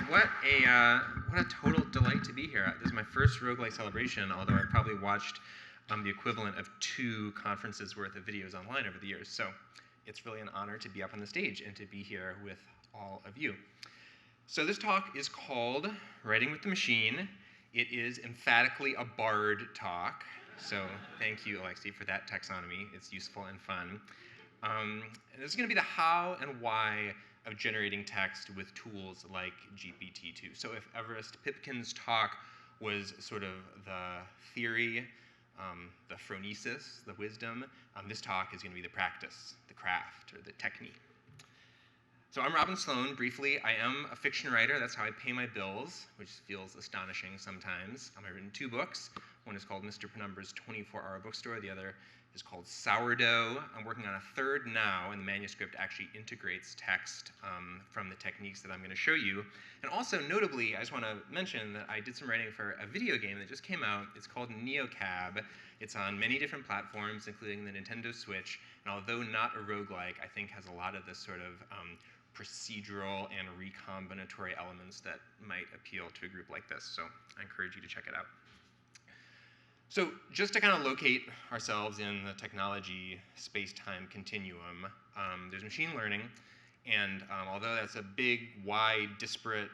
What a total delight to be here. This is my first Roguelike celebration, although I've probably watched the equivalent of 2 conferences worth of videos online over the years. So it's really an honor to be up on the stage and to be here with all of you. So this talk is called Writing with the Machine. It is emphatically a bard talk. So thank you, Alexi, for that taxonomy. It's useful and fun. And this is going to be the how and why of generating text with tools like GPT-2. So if Everest Pipkin's talk was sort of the theory, the phronesis, the wisdom, this talk is going to be the practice, the craft, or the technique. So I'm Robin Sloan. Briefly, I am a fiction writer. That's how I pay my bills, which feels astonishing sometimes. I've written 2 books. One is called Mr. Penumbra's 24-Hour Bookstore. The other is called Sourdough. I'm working on a 3rd now, and the manuscript actually integrates text from the techniques that I'm going to show you. And also, notably, I just want to mention that I did some writing for a video game that just came out. It's called Neocab. It's on many different platforms, including the Nintendo Switch. And although not a roguelike, I think has a lot of this sort of procedural and recombinatory elements that might appeal to a group like this. So I encourage you to check it out. So just to kind of locate ourselves in the technology space-time continuum, there's machine learning. And although that's a big, wide, disparate,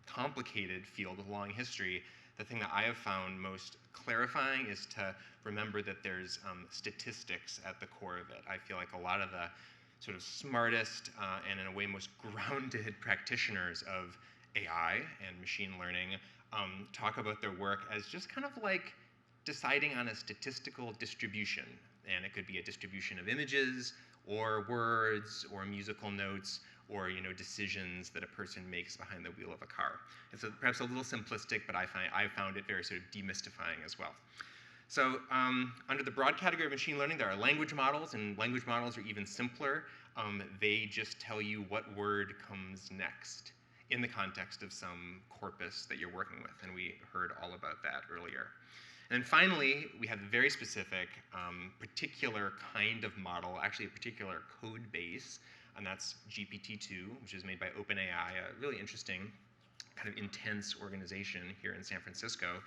complicated field with a long history, the thing that I have found most clarifying is to remember that there's statistics at the core of it. I feel like a lot of the sort of smartest and in a way most grounded practitioners of AI and machine learning talk about their work as just kind of like deciding on a statistical distribution. And it could be a distribution of images or words or musical notes or decisions that a person makes behind the wheel of a car. It's perhaps a little simplistic, but I found it very sort of demystifying as well. So under the broad category of machine learning, there are language models, and language models are even simpler. They just tell you what word comes next in the context of some corpus that you're working with, and we heard all about that earlier. And finally, we have a very specific, particular kind of model, actually a particular code base, and that's GPT-2, which is made by OpenAI, a really interesting, kind of intense organization here in San Francisco.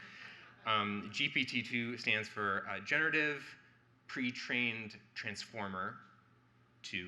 GPT-2 stands for Generative Pre-trained Transformer 2.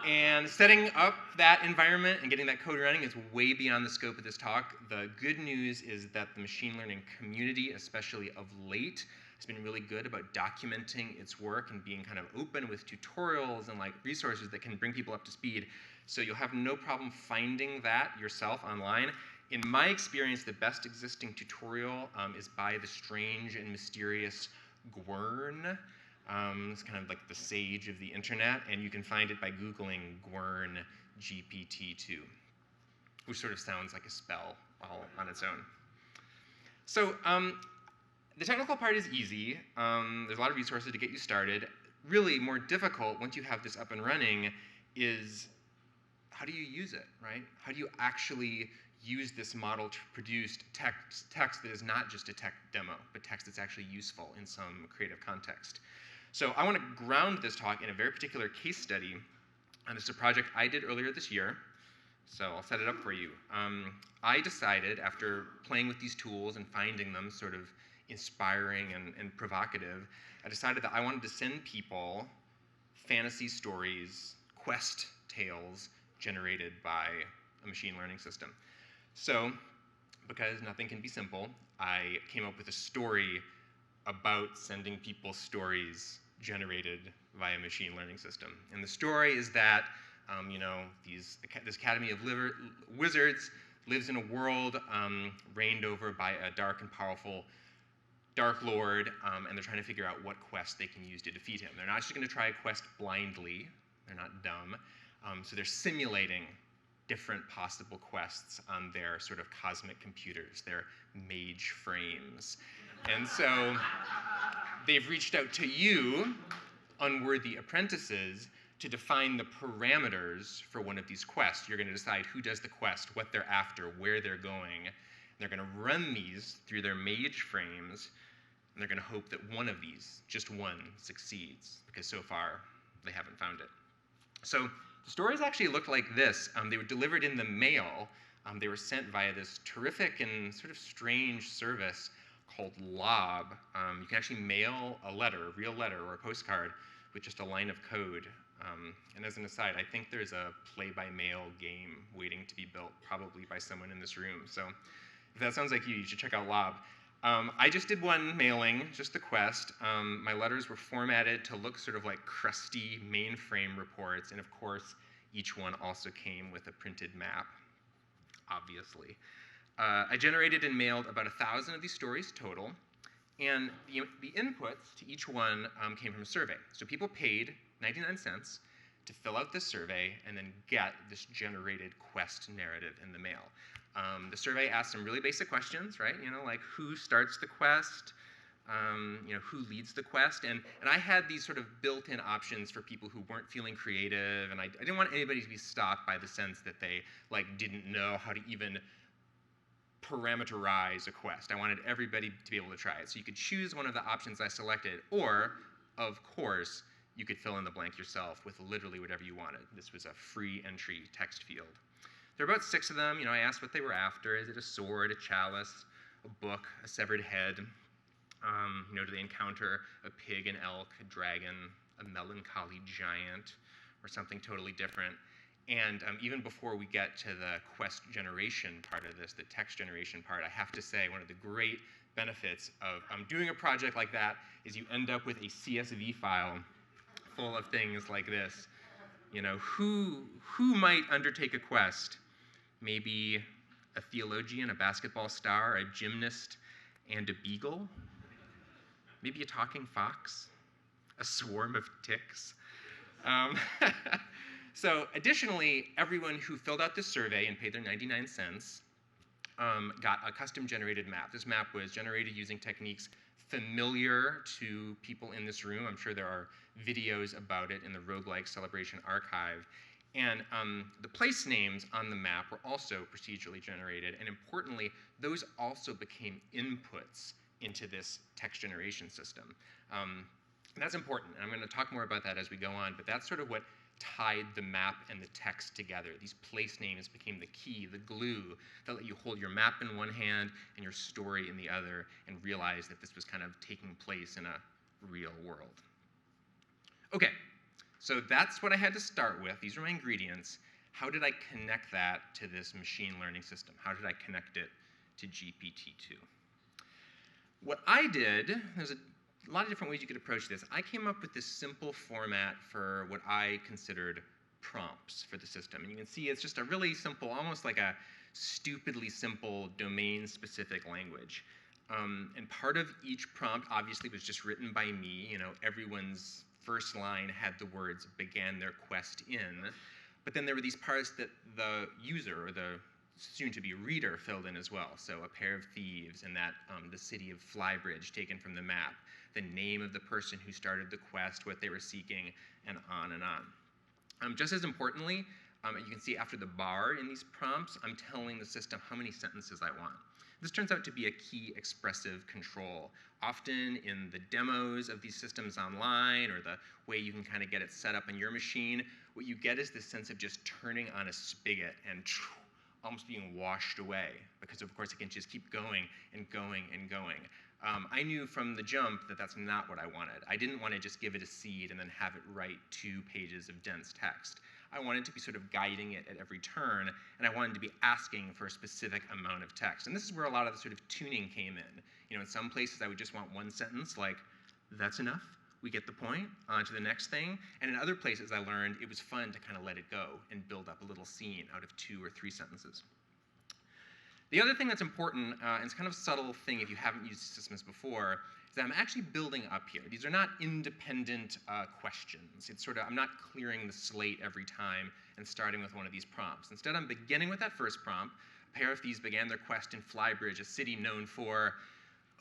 And setting up that environment and getting that code running is way beyond the scope of this talk. The good news is that the machine learning community, especially of late, has been really good about documenting its work and being kind of open with tutorials and like resources that can bring people up to speed. So you'll have no problem finding that yourself online. In my experience, the best existing tutorial is by the strange and mysterious Gwern. It's kind of like the sage of the internet, and you can find it by Googling Gwern GPT-2, which sort of sounds like a spell all on its own. So the technical part is easy. There's a lot of resources to get you started. Really more difficult, once you have this up and running, is how do you use it, right? How do you actually use this model to produce text that is not just a tech demo, but text that's actually useful in some creative context. So I want to ground this talk in a very particular case study, and it's a project I did earlier this year, so I'll set it up for you. I decided, after playing with these tools and finding them sort of inspiring and provocative, I decided that I wanted to send people fantasy stories, quest tales generated by a machine learning system. So, because nothing can be simple, I came up with a story about sending people stories generated by a machine learning system. And the story is that, this Academy of Wizards lives in a world reigned over by a dark and powerful Dark Lord, and they're trying to figure out what quest they can use to defeat him. They're not just going to try a quest blindly. They're not dumb. So they're simulating different possible quests on their sort of cosmic computers, their mage frames. And so they've reached out to you, unworthy apprentices, to define the parameters for one of these quests. You're going to decide who does the quest, what they're after, where they're going. And they're going to run these through their mage frames, and they're going to hope that one of these, just one, succeeds, because so far they haven't found it. So Stories actually looked like this. They were delivered in the mail. They were sent via this terrific and sort of strange service called Lob. You can actually mail a letter, a real letter or a postcard, with just a line of code. And as an aside, I think there's a play-by-mail game waiting to be built, probably by someone in this room. So if that sounds like you should check out Lob. I just did one mailing, just the quest. My letters were formatted to look sort of like crusty mainframe reports, and of course, each one also came with a printed map, obviously. I generated and mailed about 1,000 of these stories total, and the inputs to each one came from a survey. So people paid 99 cents to fill out this survey and then get this generated quest narrative in the mail. The survey asked some really basic questions, right? Like who starts the quest, who leads the quest, and I had these sort of built-in options for people who weren't feeling creative, and I didn't want anybody to be stopped by the sense that they didn't know how to even parameterize a quest. I wanted everybody to be able to try it. So you could choose one of the options I selected, or, of course, you could fill in the blank yourself with literally whatever you wanted. This was a free entry text field. There were about 6 of them. I asked what they were after. Is it a sword, a chalice, a book, a severed head? Do they encounter a pig, an elk, a dragon, a melancholy giant, or something totally different? And even before we get to the quest generation part of this, the text generation part, I have to say one of the great benefits of doing a project like that is you end up with a CSV file full of things like this. Who might undertake a quest? Maybe a theologian, a basketball star, a gymnast, and a beagle? Maybe a talking fox? A swarm of ticks? So additionally, everyone who filled out this survey and paid their 99 cents got a custom generated map. This map was generated using techniques familiar to people in this room. I'm sure there are videos about it in the Roguelike Celebration archive. And the place names on the map were also procedurally generated, and importantly, those also became inputs into this text generation system. And that's important, and I'm going to talk more about that as we go on, but that's sort of what tied the map and the text together. These place names became the key, the glue, that let you hold your map in one hand and your story in the other and realize that this was kind of taking place in a real world. Okay, so that's what I had to start with. These are my ingredients. How did I connect that to this machine learning system? How did I connect it to GPT-2? What I did, there's a lot of different ways you could approach this. I came up with this simple format for what I considered prompts for the system. And you can see it's just a really simple, almost like a stupidly simple domain-specific language. And part of each prompt obviously was just written by me. Everyone's first line had the words "began their quest in," but then there were these parts that the user or the soon-to-be reader filled in as well. So a pair of thieves, and that the city of Flybridge taken from the map, the name of the person who started the quest, what they were seeking, and on and on. Just as importantly, you can see after the bar in these prompts, I'm telling the system how many sentences I want. This turns out to be a key expressive control. Often in the demos of these systems online, or the way you can kind of get it set up on your machine, what you get is this sense of just turning on a spigot and almost being washed away, because of course it can just keep going and going and going. I knew from the jump that that's not what I wanted. I didn't want to just give it a seed and then have it write 2 pages of dense text. I wanted to be sort of guiding it at every turn, and I wanted to be asking for a specific amount of text. And this is where a lot of the sort of tuning came in. In some places I would just want 1 sentence, like, that's enough, we get the point, on to the next thing. And in other places I learned it was fun to kind of let it go and build up a little scene out of 2 or 3 sentences. The other thing that's important, and it's kind of a subtle thing if you haven't used systems before, is that I'm actually building up here. These are not independent questions. It's sort of, I'm not clearing the slate every time and starting with one of these prompts. Instead, I'm beginning with that first prompt. A pair of thieves began their quest in Flybridge, a city known for,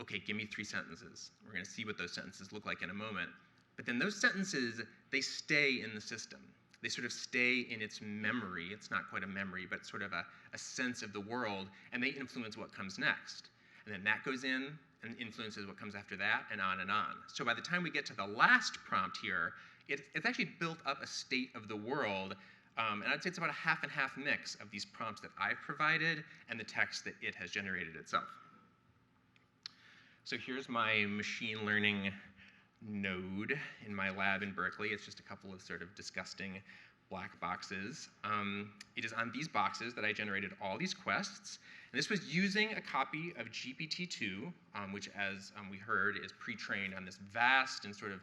okay, give me 3 sentences. We're going to see what those sentences look like in a moment. But then those sentences, they stay in the system. They sort of stay in its memory. It's not quite a memory, but sort of a sense of the world, and they influence what comes next. And then that goes in and influences what comes after that, and on and on. So by the time we get to the last prompt here, it's actually built up a state of the world And I'd say it's about a half and half mix of these prompts that I've provided and the text that it has generated itself. So here's my machine learning node in my lab in Berkeley. It's just a couple of sort of disgusting black boxes. It is on these boxes that I generated all these quests. And this was using a copy of GPT-2, which, as we heard, is pre-trained on this vast and sort of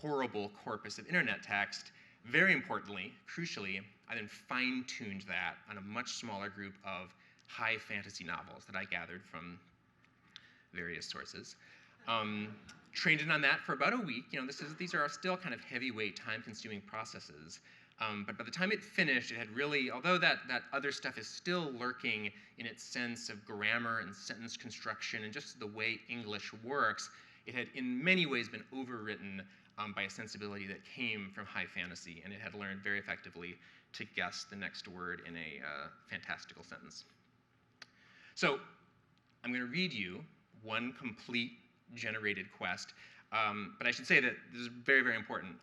horrible corpus of internet text. Very importantly, crucially, I then fine-tuned that on a much smaller group of high fantasy novels that I gathered from various sources. Trained it on that for about a week. These are still kind of heavyweight, time-consuming processes. But by the time it finished, it had really, although that other stuff is still lurking in its sense of grammar and sentence construction and just the way English works, it had in many ways been overwritten by a sensibility that came from high fantasy, and it had learned very effectively to guess the next word in a fantastical sentence. So I'm going to read you one complete generated quest. But I should say that this is very, very important.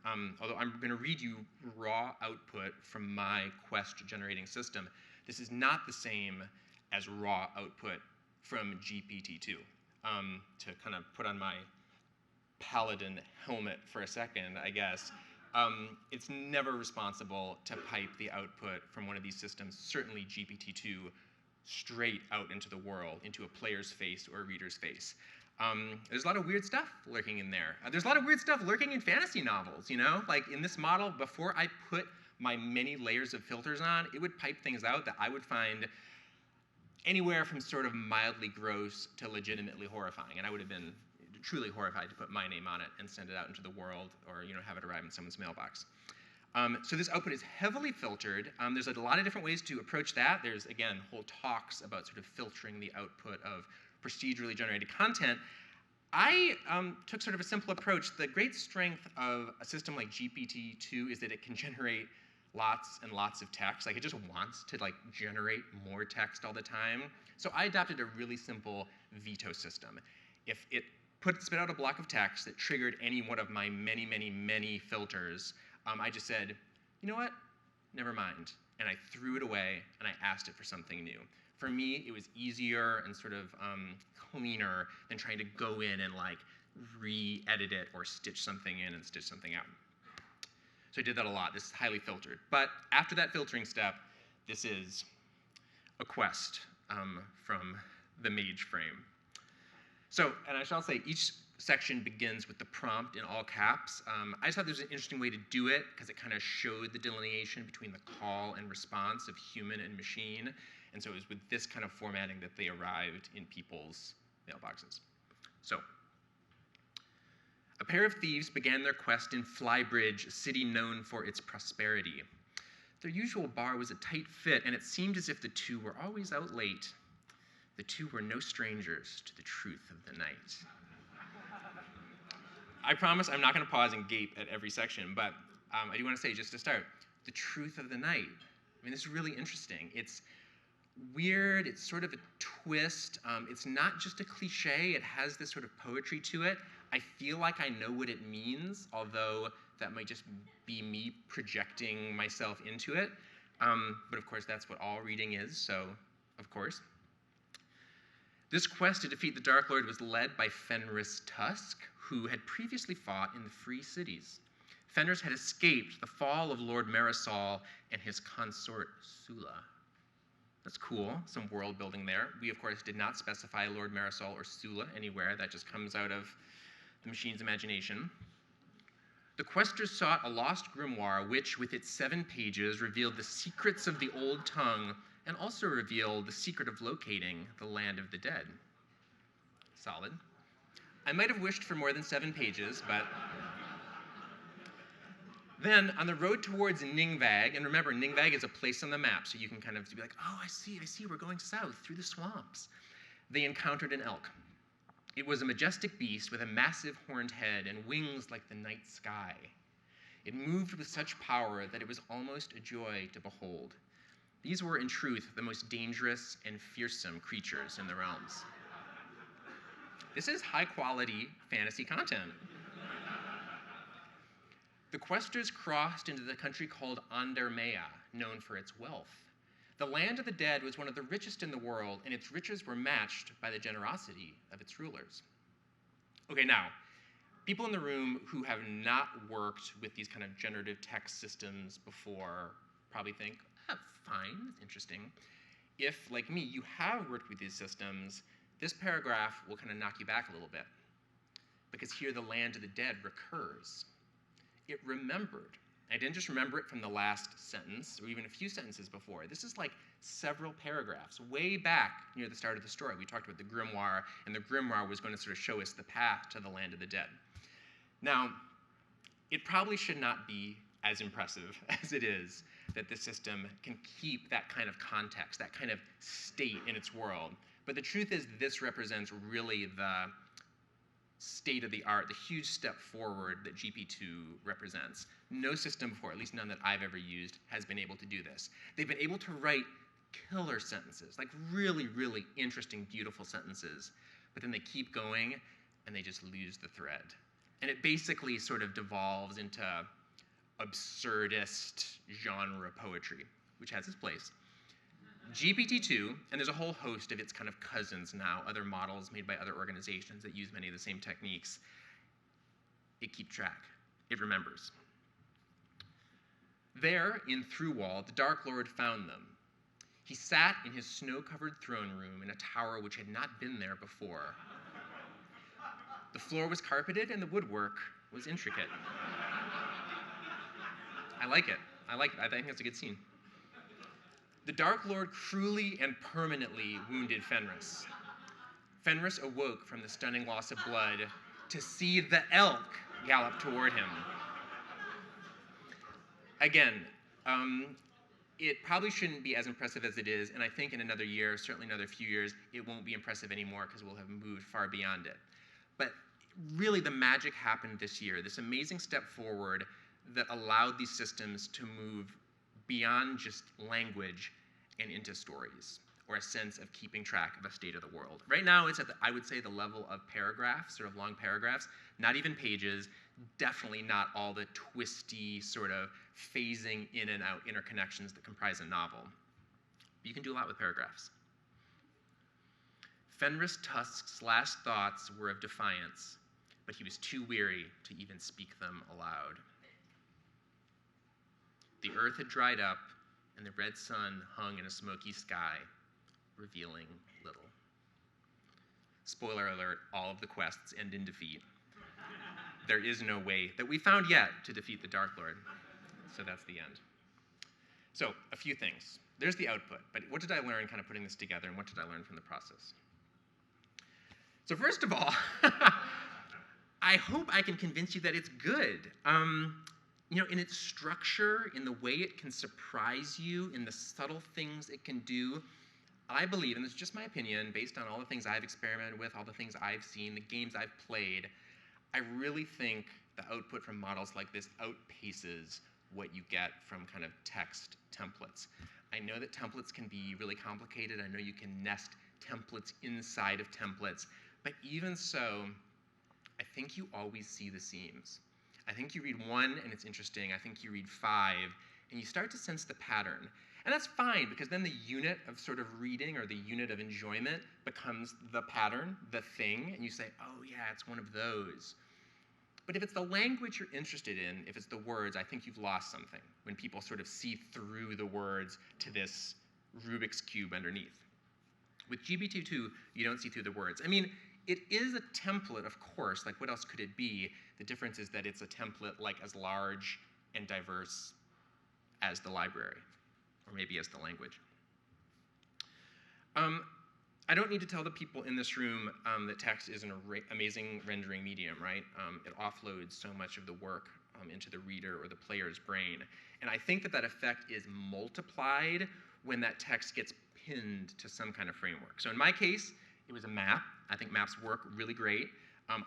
Although I'm going to read you raw output from my quest generating system, this is not the same as raw output from GPT-2. To kind of put on my paladin helmet for a second, I guess, it's never responsible to pipe the output from one of these systems, certainly GPT-2, straight out into the world, into a player's face or a reader's face. There's a lot of weird stuff lurking in there. There's a lot of weird stuff lurking in fantasy novels, Like in this model, before I put my many layers of filters on, it would pipe things out that I would find anywhere from sort of mildly gross to legitimately horrifying. And I would have been truly horrified to put my name on it and send it out into the world or have it arrive in someone's mailbox. So this output is heavily filtered. There's a lot of different ways to approach that. There's, again, whole talks about sort of filtering the output of procedurally generated content. I took sort of a simple approach. The great strength of a system like GPT-2 is that it can generate lots and lots of text. Like, it just wants to generate more text all the time. So I adopted a really simple veto system. If it spit out a block of text that triggered any one of my many, many, many filters, I just said, you know what? Never mind. And I threw it away, and I asked it for something new. For me, it was easier and sort of cleaner than trying to go in and re-edit it or stitch something in and stitch something out. So I did that a lot. This is highly filtered. But after that filtering step, this is a quest from the mage frame. So, and I shall say, each section begins with the prompt in all caps. I just thought there was an interesting way to do it because it kind of showed the delineation between the call and response of human and machine. And so it was with this kind of formatting that they arrived in people's mailboxes. So, a pair of thieves began their quest in Flybridge, a city known for its prosperity. Their usual bar was a tight fit, and it seemed as if the two were always out late. The two were no strangers to the truth of the night. I promise I'm not going to pause and gape at every section, but I do want to say, just to start, the truth of the night. I mean, this is really interesting. It's weird. It's sort of a twist. It's not just a cliche. It has this sort of poetry to it. I feel like I know what it means, although that might just be me projecting myself into it. But of course, that's what all reading is, so of course. This quest to defeat the Dark Lord was led by Fenris Tusk, who had previously fought in the Free Cities. Fenris had escaped the fall of Lord Marisol and his consort Sula. That's cool, some world building there. We, of course, did not specify Lord Marisol or Sula anywhere. That just comes out of the machine's imagination. The questers sought a lost grimoire, which, with its 7 pages, revealed the secrets of the old tongue and also revealed the secret of locating the land of the dead. Solid. I might have wished for more than 7 pages, but then on the road towards Ningvad, and remember, Ningvad is a place on the map, so you can kind of be like, oh, I see, we're going south through the swamps. They encountered an elk. It was a majestic beast with a massive horned head and wings like the night sky. It moved with such power that it was almost a joy to behold. These were, in truth, the most dangerous and fearsome creatures in the realms. This is high-quality fantasy content. The questers crossed into the country called Andermea, known for its wealth. The land of the dead was one of the richest in the world, and its riches were matched by the generosity of its rulers. Okay, now, people in the room who have not worked with these kind of generative text systems before probably think, fine, that's interesting. If, like me, you have worked with these systems, this paragraph will kind of knock you back a little bit. Because here the land of the dead recurs. It remembered. I didn't just remember it from the last sentence, or even a few sentences before. This is like several paragraphs, way back near the start of the story. We talked about the grimoire, and the grimoire was going to sort of show us the path to the land of the dead. Now, it probably should not be as impressive as it is that the system can keep that kind of context, that kind of state in its world. But the truth is, this represents really the state of the art, the huge step forward that GPT-2 represents. No system before, at least none that I've ever used, has been able to do this. They've been able to write killer sentences, like really, really interesting, beautiful sentences, but then they keep going and they just lose the thread. And it basically sort of devolves into absurdist genre poetry, which has its place. GPT-2, and there's a whole host of its kind of cousins now, other models made by other organizations that use many of the same techniques. It keeps track. It remembers. There, in Throughwall, the Dark Lord found them. He sat in his snow-covered throne room in a tower which had not been there before. The floor was carpeted and the woodwork was intricate. I like it. I think that's a good scene. The Dark Lord cruelly and permanently wounded Fenris. Fenris awoke from the stunning loss of blood to see the elk gallop toward him. Again, it probably shouldn't be as impressive as it is, and I think in another year, certainly another few years, it won't be impressive anymore because we'll have moved far beyond it. But really the magic happened this year, this amazing step forward that allowed these systems to move beyond just language and into stories, or a sense of keeping track of the state of the world. Right now, it's at, I would say, the level of paragraphs, sort of long paragraphs, not even pages, definitely not all the twisty sort of phasing in and out interconnections that comprise a novel. But you can do a lot with paragraphs. Fenris Tusk's last thoughts were of defiance, but he was too weary to even speak them aloud. The earth had dried up, and the red sun hung in a smoky sky, revealing little. Spoiler alert, all of the quests end in defeat. There is no way that we found yet to defeat the Dark Lord. So that's the end. So, a few things. There's the output, but what did I learn kind of putting this together, and what did I learn from the process? So first of all, I hope I can convince you that it's good. You know, in its structure, in the way it can surprise you, in the subtle things it can do, I believe, and this is just my opinion, based on all the things I've experimented with, all the things I've seen, the games I've played, I really think the output from models like this outpaces what you get from kind of text templates. I know that templates can be really complicated. I know you can nest templates inside of templates, but even so, I think you always see the seams. I think you read one and it's interesting. I think you read five and you start to sense the pattern. And that's fine because then the unit of sort of reading or the unit of enjoyment becomes the pattern, the thing, and you say, oh yeah, it's one of those. But if it's the language you're interested in, if it's the words, I think you've lost something when people sort of see through the words to this Rubik's Cube underneath. With GPT-2, you don't see through the words. I mean, it is a template, of course, like what else could it be? The difference is that it's a template like as large and diverse as the library, or maybe as the language. I don't need to tell the people in this room that text is an amazing rendering medium, right? It offloads so much of the work into the reader or the player's brain. And I think that that effect is multiplied when that text gets pinned to some kind of framework. So in my case, it was a map. I think maps work really great.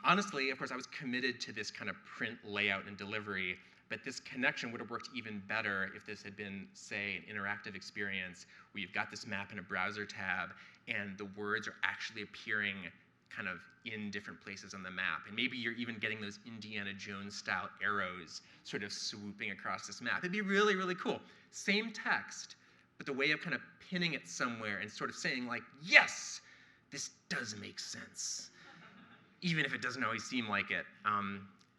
Honestly, of course, I was committed to this kind of print layout and delivery, but this connection would have worked even better if this had been, say, an interactive experience where you've got this map in a browser tab and the words are actually appearing kind of in different places on the map. And maybe you're even getting those Indiana Jones-style arrows sort of swooping across this map. It'd be really, really cool. Same text, but the way of kind of pinning it somewhere and sort of saying like, yes, this does make sense, even if it doesn't always seem like it,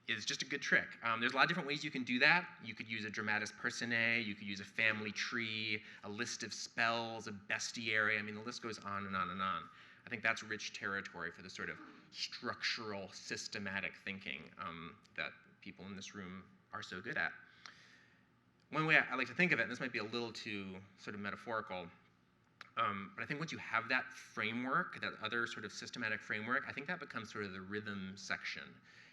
is just a good trick. There's a lot of different ways you can do that. You could use a dramatis personae, you could use a family tree, a list of spells, a bestiary. I mean, the list goes on and on and on. I think that's rich territory for the sort of structural, systematic thinking that people in this room are so good at. One way I like to think of it, and this might be a little too sort of metaphorical, but I think once you have that framework, that other sort of systematic framework, I think that becomes sort of the rhythm section.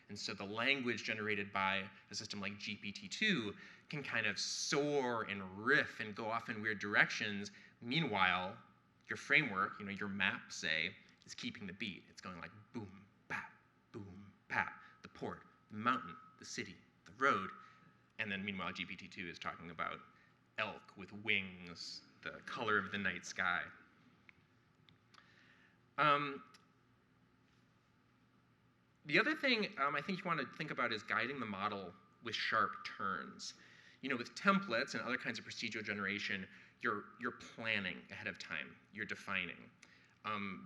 And so the language generated by a system like GPT-2 can kind of soar and riff and go off in weird directions. Meanwhile, your framework, your map, say, is keeping the beat. It's going like boom, bap, the port, the mountain, the city, the road. And then meanwhile, GPT-2 is talking about elk with wings, the color of the night sky. The other thing I think you want to think about is guiding the model with sharp turns. With templates and other kinds of procedural generation, you're planning ahead of time. You're defining.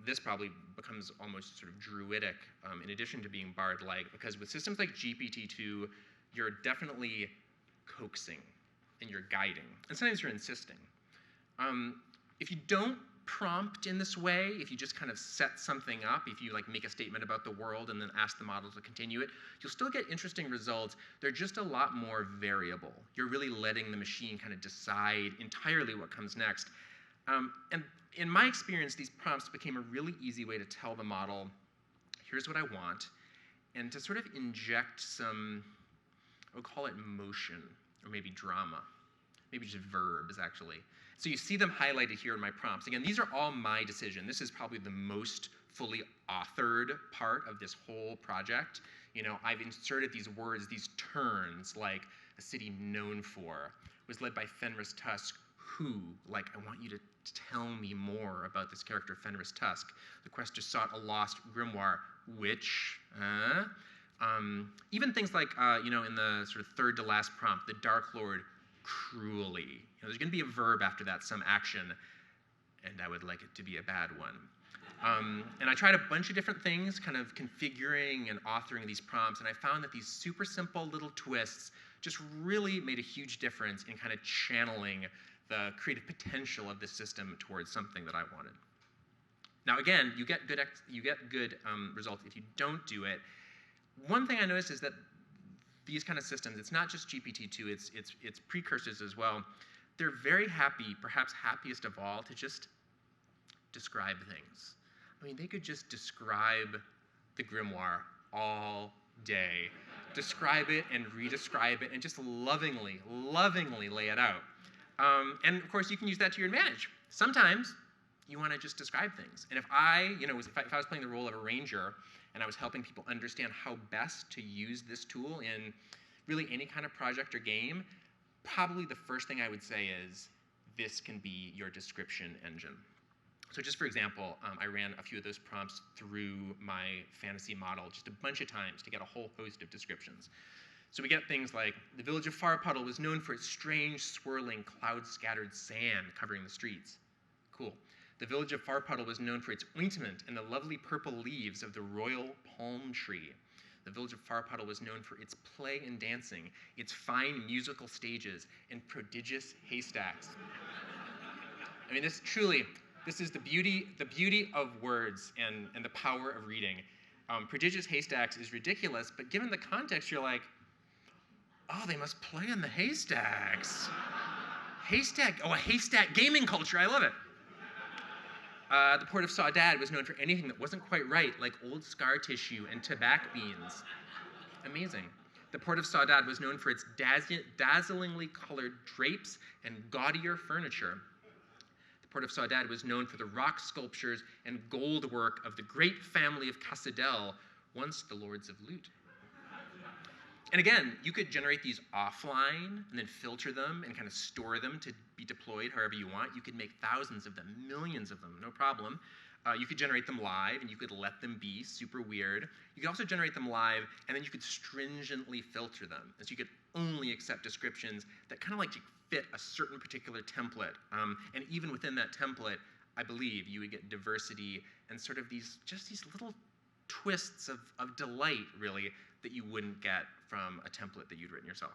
This probably becomes almost sort of druidic in addition to being bard-like, because with systems like GPT-2, you're definitely coaxing and you're guiding. And sometimes you're insisting. If you don't prompt in this way, if you just kind of set something up, if you like make a statement about the world and then ask the model to continue it, you'll still get interesting results. They're just a lot more variable. You're really letting the machine kind of decide entirely what comes next. And in my experience, these prompts became a really easy way to tell the model, here's what I want, and to sort of inject some, I would call it motion, or maybe drama, maybe just verbs, actually. So you see them highlighted here in my prompts. Again, these are all my decision. This is probably the most fully authored part of this whole project. I've inserted these words, these turns, like a city known for, was led by Fenris Tusk, who, like, I want you to tell me more about this character, Fenris Tusk. The quester sought a lost grimoire, which, even things like, in the sort of third to last prompt, the Dark Lord cruelly. There's going to be a verb after that, some action, and I would like it to be a bad one. And I tried a bunch of different things, kind of configuring and authoring these prompts, and I found that these super simple little twists just really made a huge difference in kind of channeling the creative potential of the system towards something that I wanted. Now again, you get good results if you don't do it. One thing I noticed is that these kind of systems, it's not just GPT-2, it's precursors as well. They're very happy, perhaps happiest of all, to just describe things. I mean, they could just describe the grimoire all day. Describe it and re-describe it and just lovingly lay it out. And of course, you can use that to your advantage. Sometimes you want to just describe things. And if I was playing the role of a ranger and I was helping people understand how best to use this tool in really any kind of project or game, probably the first thing I would say is, this can be your description engine. So just for example, I ran a few of those prompts through my fantasy model just a bunch of times to get a whole host of descriptions. So we get things like, the village of Farpuddle was known for its strange, swirling, cloud-scattered sand covering the streets. Cool. The village of Farpuddle was known for its ointment and the lovely purple leaves of the royal palm tree. The village of Farpuddle was known for its play and dancing, its fine musical stages, and prodigious haystacks. I mean, this is the beauty of words and the power of reading. Prodigious haystacks is ridiculous, but given the context, you're like, oh, they must play in the haystacks. A haystack gaming culture, I love it. The port of Sourdough was known for anything that wasn't quite right, like old scar tissue and tobacco beans. Amazing. The port of Sourdough was known for its dazzlingly colored drapes and gaudier furniture. The port of Sourdough was known for the rock sculptures and gold work of the great family of Cassadell, once the lords of loot. And again, you could generate these offline and then filter them and kind of store them to be deployed however you want. You could make thousands of them, millions of them, no problem. You could generate them live, and you could let them be super weird. You could also generate them live, and then you could stringently filter them. And so you could only accept descriptions that kind of like fit a certain particular template. And even within that template, I believe you would get diversity and sort of these little twists of delight, really, that you wouldn't get from a template that you'd written yourself.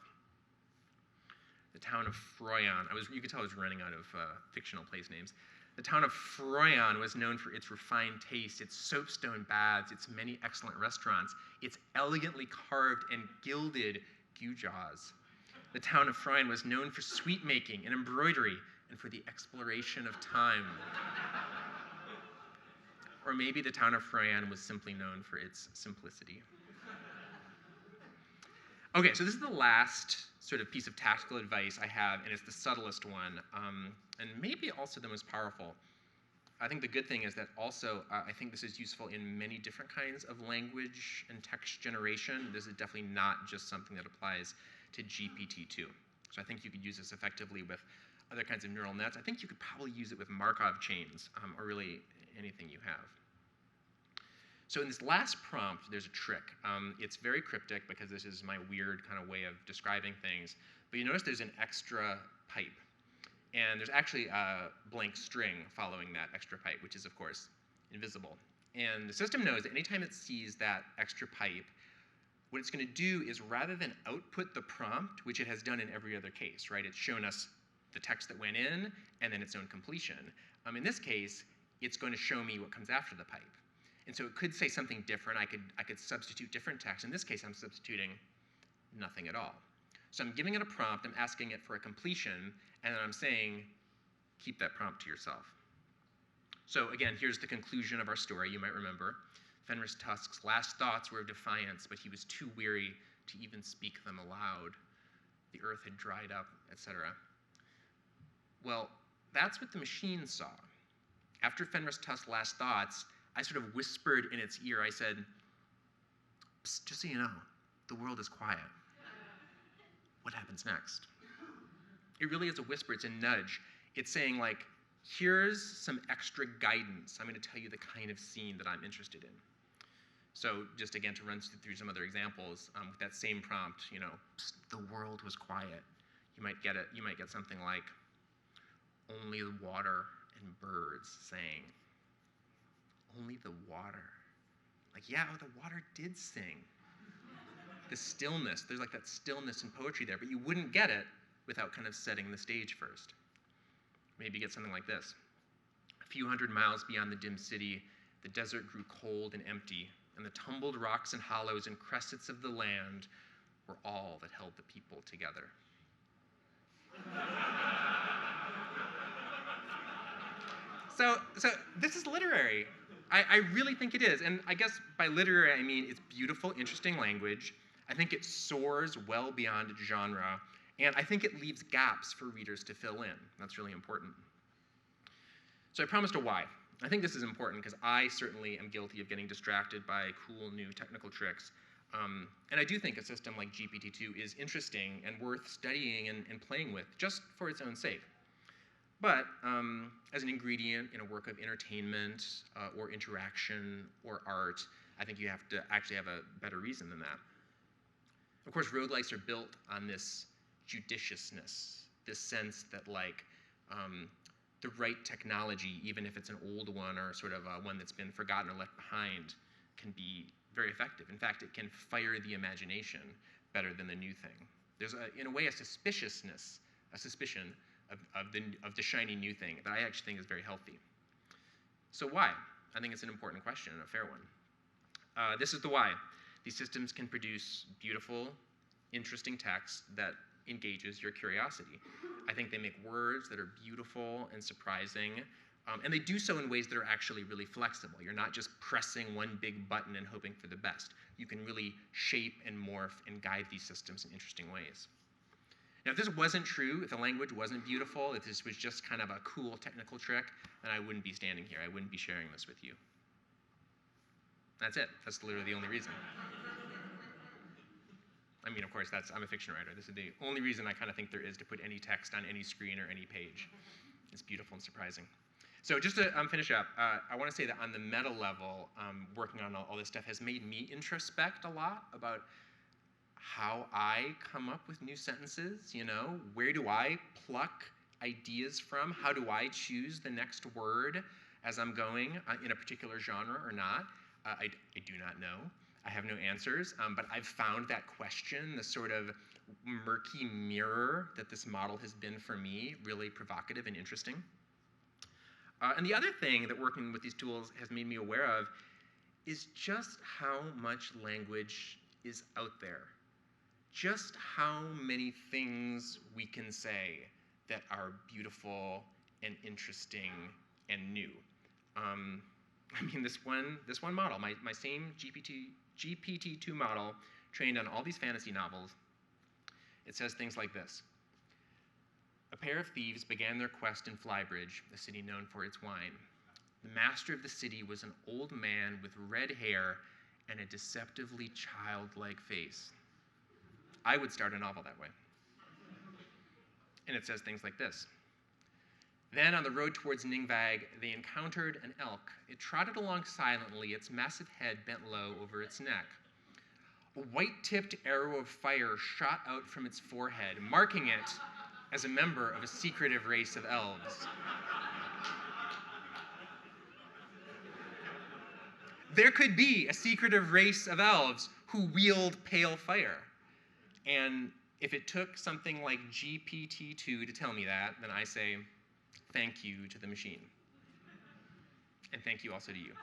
The town of Froyon, you could tell I was running out of fictional place names. The town of Froyon was known for its refined taste, its soapstone baths, its many excellent restaurants, its elegantly carved and gilded gewgaws. The town of Froyon was known for sweet making and embroidery and for the exploration of time. Or maybe the town of Froyon was simply known for its simplicity. Okay, so this is the last sort of piece of tactical advice I have, and it's the subtlest one, and maybe also the most powerful. I think the good thing is that also, I think this is useful in many different kinds of language and text generation. This is definitely not just something that applies to GPT-2. So I think you could use this effectively with other kinds of neural nets. I think you could probably use it with Markov chains, or really anything you have. So in this last prompt, there's a trick. It's very cryptic because this is my weird kind of way of describing things. But you notice there's an extra pipe. And there's actually a blank string following that extra pipe, which is, of course, invisible. And the system knows that anytime it sees that extra pipe, what it's going to do is rather than output the prompt, which it has done in every other case, right? It's shown us the text that went in and then its own completion. In this case, it's going to show me what comes after the pipe. And so it could say something different. I could substitute different text. In this case, I'm substituting nothing at all. So I'm giving it a prompt, I'm asking it for a completion, and then I'm saying, keep that prompt to yourself. So again, here's the conclusion of our story, you might remember. Fenris Tusk's last thoughts were of defiance, but he was too weary to even speak them aloud. The earth had dried up, etc. Well, that's what the machine saw. After Fenris Tusk's last thoughts, I sort of whispered in its ear, I said, "Psst, just so you know, the world is quiet. What happens next?" It really is a whisper, it's a nudge. It's saying like, here's some extra guidance. I'm going to tell you the kind of scene that I'm interested in. So just again to run through some other examples, with that same prompt, you know, "Psst, the world was quiet." You might get something like, "Only the water and birds sang." Only the water. Like, yeah, the water did sing. The stillness, there's like that stillness in poetry there, but you wouldn't get it without kind of setting the stage first. Maybe get something like this. A few hundred miles beyond the dim city, the desert grew cold and empty, and the tumbled rocks and hollows and cressets of the land were all that held the people together. So this is literary. I really think it is, and I guess by literary I mean it's beautiful, interesting language. I think it soars well beyond genre, and I think it leaves gaps for readers to fill in. That's really important. So I promised a why. I think this is important because I certainly am guilty of getting distracted by cool new technical tricks. And I do think a system like GPT-2 is interesting and worth studying and playing with just for its own sake. But as an ingredient in a work of entertainment or interaction or art, I think you have to actually have a better reason than that. Of course, roguelikes are built on this judiciousness, this sense that like the right technology, even if it's an old one or sort of one that's been forgotten or left behind, can be very effective. In fact, it can fire the imagination better than the new thing. There's, in a way, a suspicion of the shiny new thing that I actually think is very healthy. So why? I think it's an important question and a fair one. This is the why. These systems can produce beautiful, interesting text that engages your curiosity. I think they make words that are beautiful and surprising, and they do so in ways that are actually really flexible. You're not just pressing one big button and hoping for the best. You can really shape and morph and guide these systems in interesting ways. Now, if this wasn't true, if the language wasn't beautiful, if this was just kind of a cool technical trick, then I wouldn't be standing here. I wouldn't be sharing this with you. That's it. That's literally the only reason. I mean, of course, I'm a fiction writer. This is the only reason I kind of think there is to put any text on any screen or any page. It's beautiful and surprising. So just to finish up, I want to say that on the meta level, working on all this stuff has made me introspect a lot about how I come up with new sentences, you know? Where do I pluck ideas from? How do I choose the next word as I'm going in a particular genre or not? I do not know. I have no answers, but I've found that question, the sort of murky mirror that this model has been for me, really provocative and interesting. And the other thing that working with these tools has made me aware of is just how much language is out there. Just how many things we can say that are beautiful and interesting and new. I mean, this one model, my same GPT-2 model, trained on all these fantasy novels, it says things like this. A pair of thieves began their quest in Flybridge, a city known for its wine. The master of the city was an old man with red hair and a deceptively childlike face. I would start a novel that way. And it says things like this. Then on the road towards Ningvad, they encountered an elk. It trotted along silently, its massive head bent low over its neck. A white-tipped arrow of fire shot out from its forehead, marking it as a member of a secretive race of elves. There could be a secretive race of elves who wield pale fire. And if it took something like GPT-2 to tell me that, then I say, thank you to the machine. And thank you also to you.